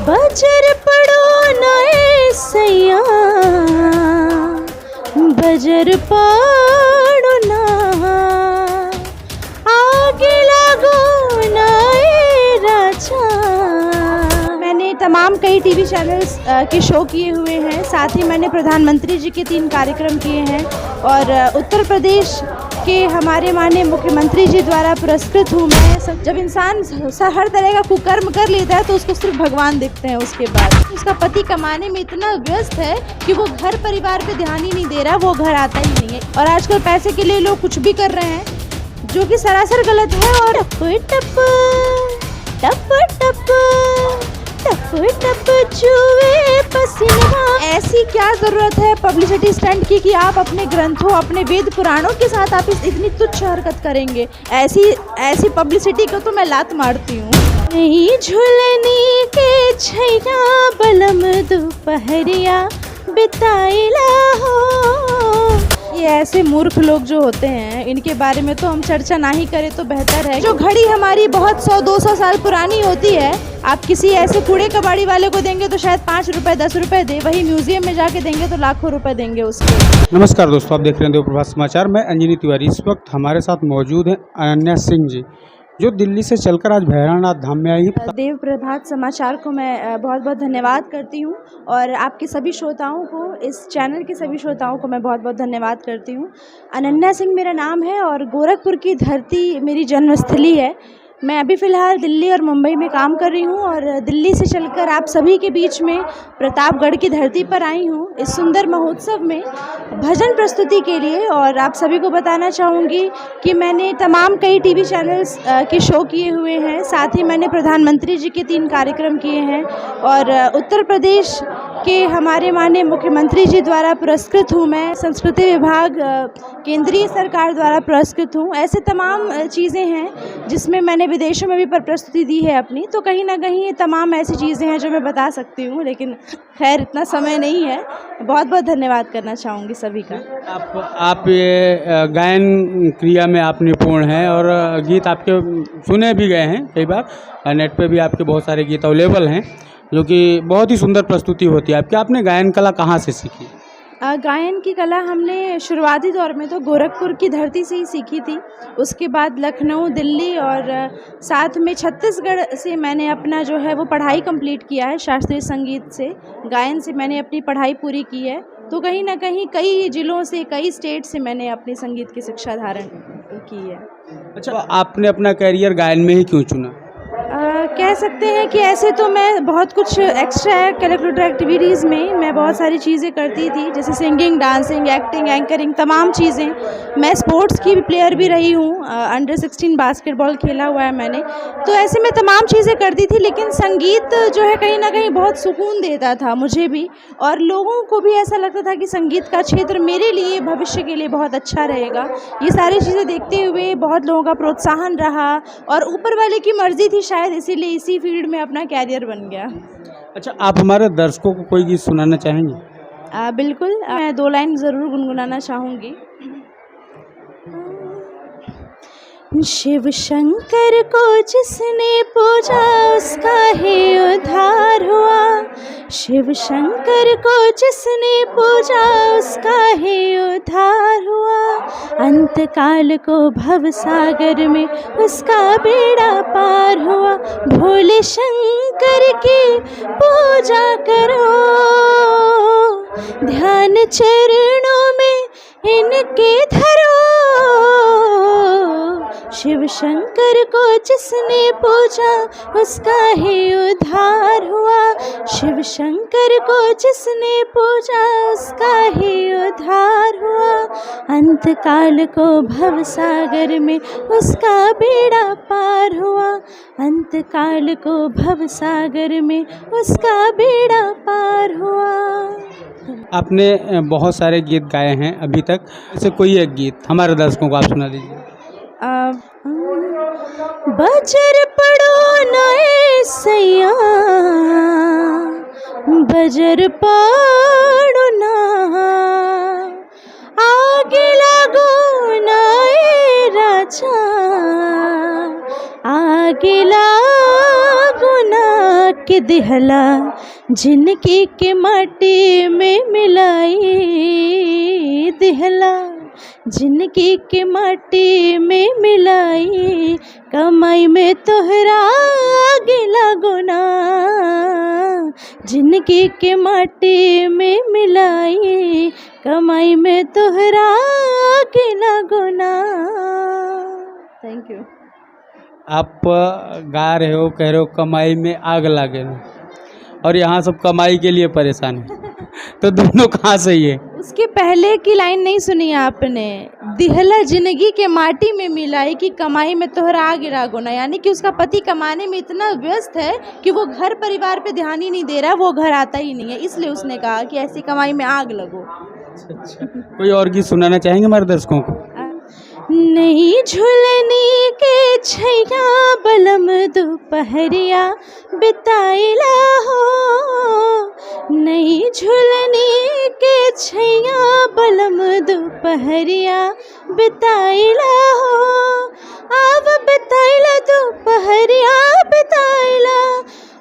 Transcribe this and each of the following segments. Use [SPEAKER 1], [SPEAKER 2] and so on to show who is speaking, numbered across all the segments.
[SPEAKER 1] Buzzer पड़ो नए सैया, बजर पड़ो ना, आगे लागो नए राजा। मैंने तमाम कई टीवी चैनल्स के शो किए हुए हैं, साथ ही मैंने प्रधानमंत्री जी के 3 कार्यक्रम किए हैं और उत्तर प्रदेश के हमारे माननीय मुख्यमंत्री जी द्वारा पुरस्कृत हूँ मैं। जब इंसान हर तरह का कुकर्म कर लेता है तो उसको सिर्फ भगवान दिखते हैं। उसके बाद उसका पति कमाने में इतना व्यस्त है कि वो घर परिवार पे ध्यान ही नहीं दे रहा, वो घर आता ही नहीं है। और आजकल पैसे के लिए लोग कुछ भी कर रहे हैं जो कि सरासर गलत है। और टप टप टप टप टप चुए पसीना। ऐसी क्या जरूरत है पब्लिसिटी स्टंट की कि आप अपने ग्रंथों, अपने वेद पुराणों के साथ आप इतनी तुच्छ हरकत करेंगे। ऐसी पब्लिसिटी को तो मैं लात मारती हूँ। नहीं झुलनी के छैया बलम दोपहरिया बिताइला हो। ये ऐसे मूर्ख लोग जो होते हैं, इनके बारे में तो हम चर्चा ना ही करें तो बेहतर है। जो घड़ी हमारी बहुत 100-200 साल पुरानी होती है, आप किसी ऐसे कूड़े कबाड़ी वाले को देंगे तो शायद 5 रुपए 10 रुपए दे, वही म्यूजियम में जाके देंगे तो लाखों रुपए देंगे उसके।
[SPEAKER 2] नमस्कार दोस्तों, आप देख रहे हैं देव प्रभात समाचार। मैं अंजनी तिवारी। इस वक्त हमारे साथ मौजूद हैं अनन्या सिंह जी, जो दिल्ली से चलकर आज भैरवनाथ धाम में आई।
[SPEAKER 1] देव प्रभात समाचार को मैं बहुत बहुत धन्यवाद करती हूँ और आपके सभी श्रोताओं को, इस चैनल के सभी श्रोताओं को मैं बहुत बहुत धन्यवाद करती हूँ। अनन्या सिंह मेरा नाम है और गोरखपुर की धरती मेरी जन्मस्थली है। मैं अभी फ़िलहाल दिल्ली और मुंबई में काम कर रही हूँ और दिल्ली से चलकर आप सभी के बीच में प्रतापगढ़ की धरती पर आई हूँ इस सुंदर महोत्सव में भजन प्रस्तुति के लिए। और आप सभी को बताना चाहूँगी कि मैंने तमाम कई टीवी चैनल्स के शो किए हुए हैं, साथ ही मैंने प्रधानमंत्री जी के 3 कार्यक्रम किए हैं और उत्तर प्रदेश के हमारे माननीय मुख्यमंत्री जी द्वारा पुरस्कृत हूँ मैं। संस्कृति विभाग केंद्रीय सरकार द्वारा पुरस्कृत हूँ। ऐसे तमाम चीज़ें हैं जिसमें मैंने विदेशों में भी प्रस्तुति दी है अपनी। तो कहीं ना कहीं ये तमाम ऐसी चीज़ें हैं जो मैं बता सकती हूँ, लेकिन खैर इतना समय नहीं है। बहुत बहुत धन्यवाद करना चाहूँगी सभी का।
[SPEAKER 2] आप ये गायन क्रिया में आप निपुण हैं और गीत आपके सुने भी गए हैं कई बार। नेट पे भी आपके बहुत सारे गीत अवेलेबल हैं जो कि बहुत ही सुंदर प्रस्तुति होती है आपकी। आपने गायन कला कहाँ से सीखी?
[SPEAKER 1] गायन की कला हमने शुरुआती दौर में तो गोरखपुर की धरती से ही सीखी थी। उसके बाद लखनऊ, दिल्ली और साथ में छत्तीसगढ़ से मैंने अपना जो है वो पढ़ाई कंप्लीट किया है। शास्त्रीय संगीत से, गायन से मैंने अपनी पढ़ाई पूरी की है। तो कहीं ना कहीं कई जिलों से, कई स्टेट से मैंने अपनी संगीत की शिक्षा धारण की है।
[SPEAKER 2] अच्छा, तो आपने अपना कैरियर गायन में ही क्यों चुना?
[SPEAKER 1] कह सकते हैं कि ऐसे तो मैं बहुत कुछ एक्स्ट्रा करिकुलर एक्टिविटीज़ में मैं बहुत सारी चीज़ें करती थी, जैसे सिंगिंग, डांसिंग, एक्टिंग, एंकरिंग, तमाम चीज़ें। मैं स्पोर्ट्स की प्लेयर भी रही हूँ, अंडर 16 बास्केटबॉल खेला हुआ है मैंने। तो ऐसे में तमाम चीज़ें करती थी, लेकिन संगीत जो है कहीं ना कहीं बहुत सुकून देता था मुझे भी और लोगों को भी। ऐसा लगता था कि संगीत का क्षेत्र मेरे लिए भविष्य के लिए बहुत अच्छा रहेगा। ये सारी चीज़ें देखते हुए बहुत लोगों का प्रोत्साहन रहा और ऊपर वाले की मर्ज़ी थी शायद, इसीलिए इसी फील्ड में अपना कैरियर बन गया।
[SPEAKER 2] अच्छा, आप हमारे दर्शकों को कोई गीत सुनाना चाहेंगे?
[SPEAKER 1] बिल्कुल, मैं 2 लाइन ज़रूर गुनगुनाना चाहूँगी। शिव शंकर को जिसने पूजा उसका ही उद्धार हुआ। शिव शंकर को जिसने पूजा उसका ही उद्धार हुआ। अंत काल को भव सागर में उसका बेड़ा पार हुआ। भोले शंकर की पूजा करो, ध्यान चरणों में इनके धरो। शिव शंकर को जिसने पूजा उसका ही उद्धार हुआ। शिव शंकर को जिसने पूजा उसका ही उद्धार हुआ। अंत काल को भव सागर में उसका बेड़ा पार हुआ। अंत काल को भव सागर में उसका बेड़ा पार हुआ।
[SPEAKER 2] आपने बहुत सारे गीत गाए हैं अभी तक, ऐसे कोई एक गीत हमारे दर्शकों को आप सुना दीजिए।
[SPEAKER 1] बजर पड़ो नए सैया, बजर पड़ो ना, आगे लागो नए राजा, आगे लागो ना के दिहला जिनकी के माटी में मिलाई दिहला जिनकी के माटी में मिलाई कमाई में तोहरा गिला गुना जिनकी के माटी में मिलाई कमाई में तोहरा गिला गुना। Thank you.
[SPEAKER 2] आप गा रहे हो, कह रहे हो कमाई में आग लागे ना, और यहाँ सब कमाई के लिए परेशान है, तो दोनों कहाँ सही है?
[SPEAKER 1] उसके पहले की लाइन नहीं सुनी आपने, दिहला जिंदगी के माटी में मिलाई कि कमाई में तोहरा आग गिरा गुना, यानी कि उसका पति कमाने में इतना व्यस्त है कि वो घर परिवार पे ध्यान ही नहीं दे रहा, वो घर आता ही नहीं है, इसलिए उसने कहा कि ऐसी कमाई में आग लगो।
[SPEAKER 2] अच्छा, कोई और गीत सुनाना चाहेंगे हमारे दर्शकों को?
[SPEAKER 1] नहीं झुलनी के छैया बलम दोपहरिया बिताइला हो, नहीं झुलनी के छैया बलम दोपहरिया बिताइला हो, आव बिताइला दोपहरिया बिताइला,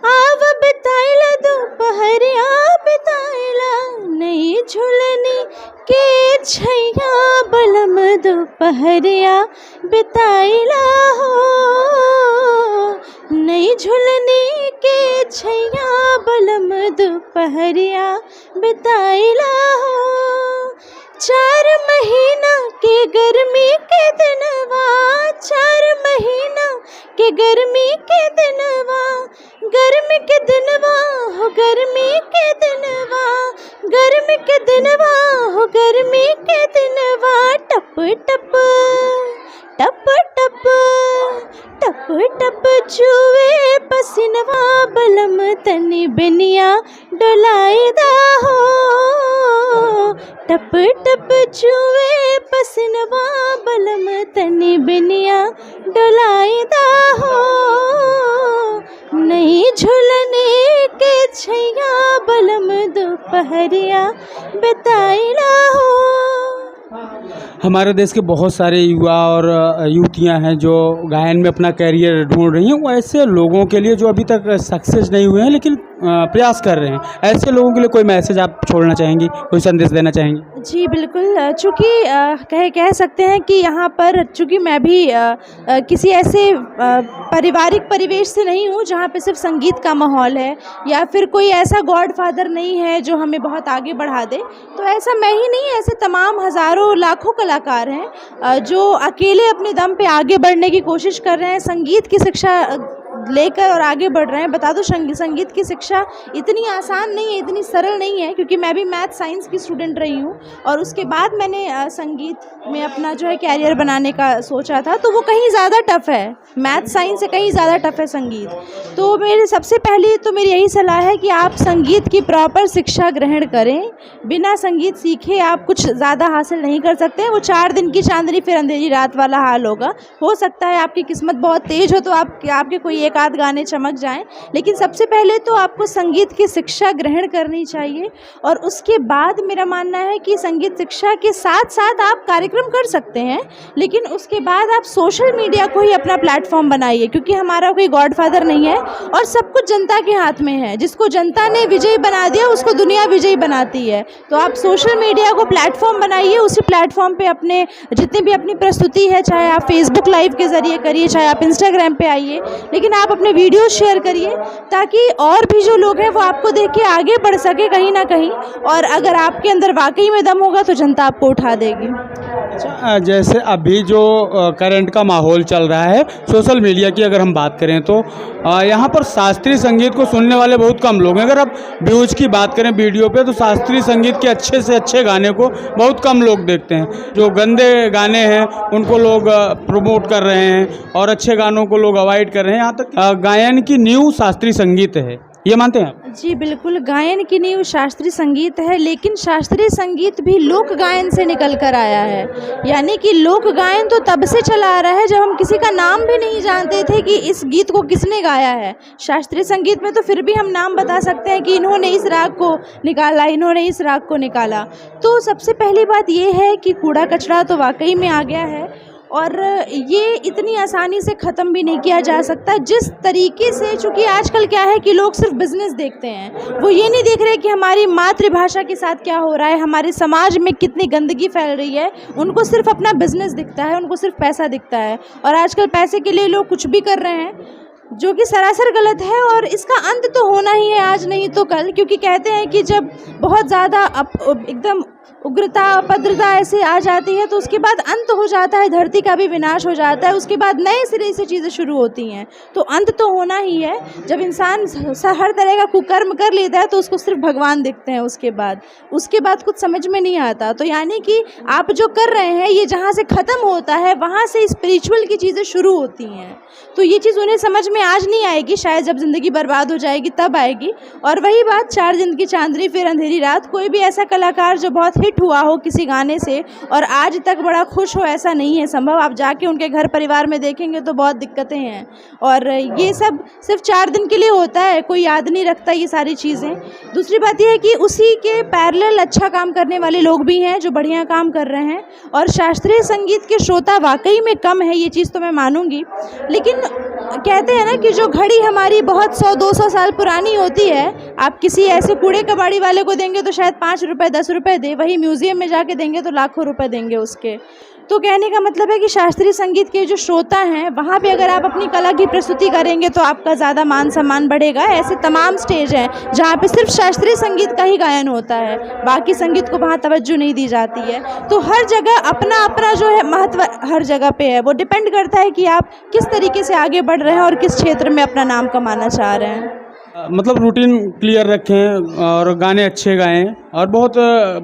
[SPEAKER 1] आव बिताइला दोपहरिया बिताइला, नहीं झुलनी के छैया बलम दोपहरिया बिताइला हो, नहीं झुलनी के छैया बलम दोपहरिया बिताइला हो, 4 महीना के गर्मी के दिनवा, 4 महीना के गर्मी के दिनवा, गर्मी के दिनवा हो गर्मी के दिनवा, गर्मी के दिनवा हो गर्मी के दिनवा, टप टप टप टप टप टप चुए पसीनवा बलम तनी बिनिया डोलाइदा हो, टप टप चुए पसीनवा बलम तनी बिनिया डोलाइदा हो, नहीं झुलने के छैया बलम दोपहरिया बिताइला हो।
[SPEAKER 2] हमारे देश के बहुत सारे युवा और युवतियां हैं जो गायन में अपना कैरियर ढूंढ रही हैं, वो ऐसे लोगों के लिए जो अभी तक सक्सेस नहीं हुए हैं लेकिन प्रयास कर रहे हैं, ऐसे लोगों के लिए कोई मैसेज आप छोड़ना चाहेंगी, कोई संदेश देना चाहेंगी?
[SPEAKER 1] जी बिल्कुल, चूँकि कह सकते हैं कि यहाँ पर चूँकि मैं भी किसी ऐसे पारिवारिक परिवेश से नहीं हूँ जहाँ पे सिर्फ संगीत का माहौल है या फिर कोई ऐसा गॉड फादर नहीं है जो हमें बहुत आगे बढ़ा दे, तो ऐसा मैं ही नहीं, ऐसे तमाम हज़ारों लाखों कलाकार हैं जो अकेले अपने दम पे आगे बढ़ने की कोशिश कर रहे हैं, संगीत की शिक्षा लेकर और आगे बढ़ रहे हैं। बता दो संगीत की शिक्षा इतनी आसान नहीं है, इतनी सरल नहीं है, क्योंकि मैं भी मैथ साइंस की स्टूडेंट रही हूँ और उसके बाद मैंने संगीत में अपना जो है कैरियर बनाने का सोचा था, तो वो कहीं ज़्यादा टफ़ है, मैथ साइंस से कहीं ज़्यादा टफ़ है संगीत। तो मेरे सबसे पहली तो मेरी यही सलाह है कि आप संगीत की प्रॉपर शिक्षा ग्रहण करें, बिना संगीत सीखे आप कुछ ज़्यादा हासिल नहीं कर सकते। वो 4 दिन की चांदनी फिर अंधेरी रात वाला हाल होगा। हो सकता है आपकी किस्मत बहुत तेज़ हो तो आपके कोई एक आध गाने चमक जाएं, लेकिन सबसे पहले तो आपको संगीत की शिक्षा ग्रहण करनी चाहिए और उसके बाद मेरा मानना है कि संगीत शिक्षा के साथ साथ आप कार्यक्रम कर सकते हैं, लेकिन उसके बाद आप सोशल मीडिया को ही अपना प्लेटफॉर्म बनाइए, क्योंकि हमारा कोई गॉडफादर नहीं है और सब कुछ जनता के हाथ में है। जिसको जनता ने विजयी बना दिया उसको दुनिया विजयी बनाती है। तो आप सोशल मीडिया को प्लेटफॉर्म बनाइए, उसी प्लेटफॉर्म पे अपने जितनी भी अपनी प्रस्तुति है, चाहे आप फेसबुक लाइव के ज़रिए करिए, चाहे आप इंस्टाग्राम पे आइए, लेकिन आप अपने वीडियो शेयर करिए ताकि और भी जो लोग हैं वो आपको देख के आगे बढ़ सके कहीं ना कहीं, और अगर आपके अंदर वाकई में दम होगा तो जनता आपको उठा देगी।
[SPEAKER 2] अच्छा, जैसे अभी जो करंट का माहौल चल रहा है सोशल मीडिया की अगर हम बात करें तो यहाँ पर शास्त्रीय संगीत को सुनने वाले बहुत कम लोग हैं। अगर आप व्यूज की बात करें वीडियो पे तो शास्त्रीय संगीत के अच्छे से अच्छे गाने को बहुत कम लोग देखते हैं। जो गंदे गाने हैं उनको लोग प्रमोट कर रहे हैं और अच्छे गानों को लोग अवॉइड कर रहे हैं। यहाँ तक गायन की नींव शास्त्रीय संगीत है, ये मानते हैं आप?
[SPEAKER 1] जी बिल्कुल, गायन की नींव शास्त्रीय संगीत है, लेकिन शास्त्रीय संगीत भी लोक गायन से निकल कर आया है। यानी कि लोक गायन तो तब से चला आ रहा है जब हम किसी का नाम भी नहीं जानते थे कि इस गीत को किसने गाया है। शास्त्रीय संगीत में तो फिर भी हम नाम बता सकते हैं कि इन्होंने इस राग को निकाला, इन्होंने इस राग को निकाला। तो सबसे पहली बात ये है कि कूड़ा कचरा तो वाकई में आ गया है और ये इतनी आसानी से ख़त्म भी नहीं किया जा सकता जिस तरीके से, चूँकि आजकल क्या है कि लोग सिर्फ बिज़नेस देखते हैं, वो ये नहीं देख रहे कि हमारी मातृभाषा के साथ क्या हो रहा है, हमारे समाज में कितनी गंदगी फैल रही है। उनको सिर्फ अपना बिज़नेस दिखता है, उनको सिर्फ पैसा दिखता है, और आजकल पैसे के लिए लोग कुछ भी कर रहे हैं, जो कि सरासर गलत है। और इसका अंत तो होना ही है, आज नहीं तो कल, क्योंकि कहते हैं कि जब बहुत ज़्यादा एकदम उग्रता पद्रता ऐसे आ जाती है तो उसके बाद अंत हो जाता है, धरती का भी विनाश हो जाता है, उसके बाद नए सिरे से चीज़ें शुरू होती हैं। तो अंत तो होना ही है। जब इंसान हर तरह का कुकर्म कर लेता है तो उसको सिर्फ भगवान दिखते हैं, उसके बाद कुछ समझ में नहीं आता। तो यानी कि आप जो कर रहे हैं ये जहाँ से ख़त्म होता है वहाँ से स्पिरिचुअल की चीज़ें शुरू होती हैं। तो ये चीज़ उन्हें समझ में आज नहीं आएगी, शायद जब ज़िंदगी बर्बाद हो जाएगी तब आएगी। और वही बात, 4 दिन की चांदनी फिर अंधेरी रात। कोई भी ऐसा कलाकार जो बहुत हिट हुआ हो किसी गाने से और आज तक बड़ा खुश हो, ऐसा नहीं है संभव। आप जाके उनके घर परिवार में देखेंगे तो बहुत दिक्कतें हैं, और ये सब सिर्फ 4 दिन के लिए होता है, कोई याद नहीं रखता ये सारी चीज़ें। दूसरी बात यह है कि उसी के पैरेलल अच्छा काम करने वाले लोग भी हैं जो बढ़िया काम कर रहे हैं, और शास्त्रीय संगीत के श्रोता वाकई में कम है, ये चीज़ तो मैं मानूंगी। लेकिन कहते हैं ना कि जो घड़ी हमारी बहुत 100-200 साल पुरानी होती है, आप किसी ऐसे कूड़े कबाड़ी वाले को देंगे तो शायद 5 रुपये 10 रुपये दे, वही म्यूज़ियम में जाके देंगे तो लाखों रुपए देंगे उसके। तो कहने का मतलब है कि शास्त्रीय संगीत के जो श्रोता हैं वहाँ पे अगर आप अपनी कला की प्रस्तुति करेंगे तो आपका ज़्यादा मान सम्मान बढ़ेगा। ऐसे तमाम स्टेज हैं जहाँ पे सिर्फ शास्त्रीय संगीत का ही गायन होता है, बाकी संगीत को वहाँ तवज्जो नहीं दी जाती है। तो हर जगह अपना अपना जो है महत्व हर जगह पे है, वो डिपेंड करता है कि आप किस तरीके से आगे बढ़ रहे हैं और किस क्षेत्र में अपना नाम कमाना चाह रहे हैं।
[SPEAKER 2] मतलब रूटीन क्लियर रखें और गाने अच्छे गाएं, और बहुत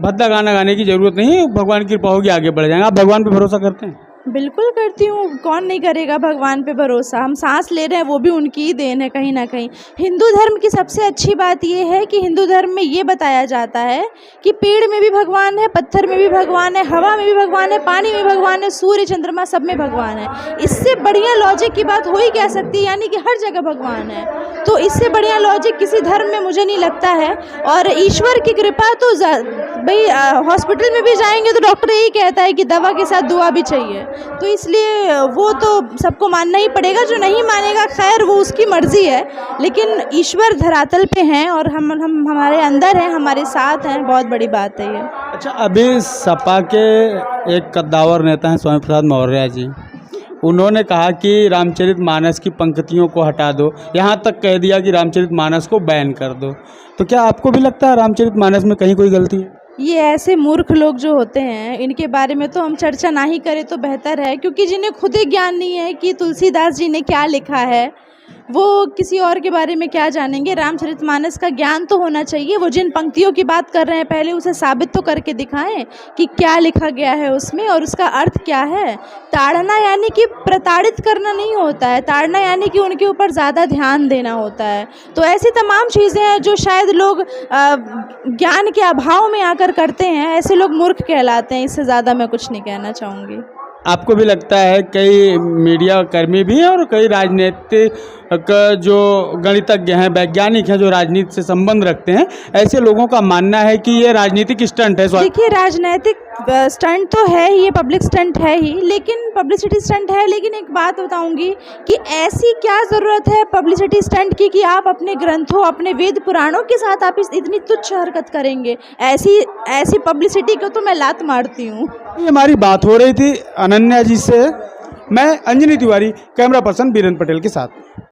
[SPEAKER 2] भद्दा गाना गाने की ज़रूरत नहीं है, भगवान की कृपा होगी आगे बढ़ जाएंगे। आप भगवान पे भरोसा करते हैं?
[SPEAKER 1] बिल्कुल करती हूँ, कौन नहीं करेगा भगवान पे भरोसा। हम सांस ले रहे हैं वो भी उनकी ही देन है कहीं ना कहीं। हिंदू धर्म की सबसे अच्छी बात ये है कि हिंदू धर्म में ये बताया जाता है कि पेड़ में भी भगवान है, पत्थर में भी भगवान है, हवा में भी भगवान है, पानी में भगवान है, सूर्य चंद्रमा सब में भगवान है। इससे बढ़िया लॉजिक की बात हो ही क्या सकती है, यानी कि हर जगह भगवान है। तो इससे बढ़िया लॉजिक किसी धर्म में मुझे नहीं लगता है। और ईश्वर की कृपा तो भाई हॉस्पिटल में भी जाएंगे तो डॉक्टर यही कहता है कि दवा के साथ दुआ भी चाहिए, तो इसलिए वो तो सबको मानना ही पड़ेगा। जो नहीं मानेगा खैर वो उसकी मर्जी है, लेकिन ईश्वर धरातल पे हैं और हम हमारे अंदर हैं, हमारे साथ हैं, बहुत बड़ी बात है ये।
[SPEAKER 2] अच्छा, अभी सपा के एक कद्दावर नेता हैं स्वामी प्रसाद मौर्य जी, उन्होंने कहा कि रामचरितमानस की पंक्तियों को हटा दो, यहाँ तक कह दिया कि रामचरितमानस को बैन कर दो। तो क्या आपको भी लगता है रामचरितमानस में कहीं कोई गलती है?
[SPEAKER 1] ये ऐसे मूर्ख लोग जो होते हैं इनके बारे में तो हम चर्चा ना ही करें तो बेहतर है, क्योंकि जिन्हें खुद ही ज्ञान नहीं है कि तुलसीदास जी ने क्या लिखा है, वो किसी और के बारे में क्या जानेंगे। रामचरितमानस का ज्ञान तो होना चाहिए। वो जिन पंक्तियों की बात कर रहे हैं पहले उसे साबित तो करके दिखाएं कि क्या लिखा गया है उसमें और उसका अर्थ क्या है। ताड़ना यानी कि प्रताड़ित करना नहीं होता है, ताड़ना यानी कि उनके ऊपर ज़्यादा ध्यान देना होता है। तो ऐसी तमाम चीज़ें हैं जो शायद लोग ज्ञान के अभाव में आकर करते हैं, ऐसे लोग मूर्ख कहलाते हैं। इससे ज़्यादा मैं कुछ नहीं कहना चाहूँगी।
[SPEAKER 2] आपको भी लगता है कई मीडिया कर्मी भी हैं और कई राजनीतिक जो गणितज्ञ हैं, वैज्ञानिक हैं जो राजनीति से संबंध रखते हैं, ऐसे लोगों का मानना है कि ये राजनीतिक स्टंट है?
[SPEAKER 1] देखिए, राजनीतिक स्टंट तो है ही, ये पब्लिक स्टंट है ही, लेकिन पब्लिसिटी स्टंट है। लेकिन एक बात बताऊंगी कि ऐसी क्या ज़रूरत है पब्लिसिटी स्टंट की कि आप अपने ग्रंथों, अपने वेद पुराणों के साथ आप इतनी तुच्छ हरकत करेंगे। ऐसी पब्लिसिटी को तो मैं लात मारती हूँ।
[SPEAKER 2] ये हमारी बात हो रही थी अनन्या जी से। मैं अंजनी तिवारी, कैमरा पर्सन बीरेंद्र पटेल के साथ।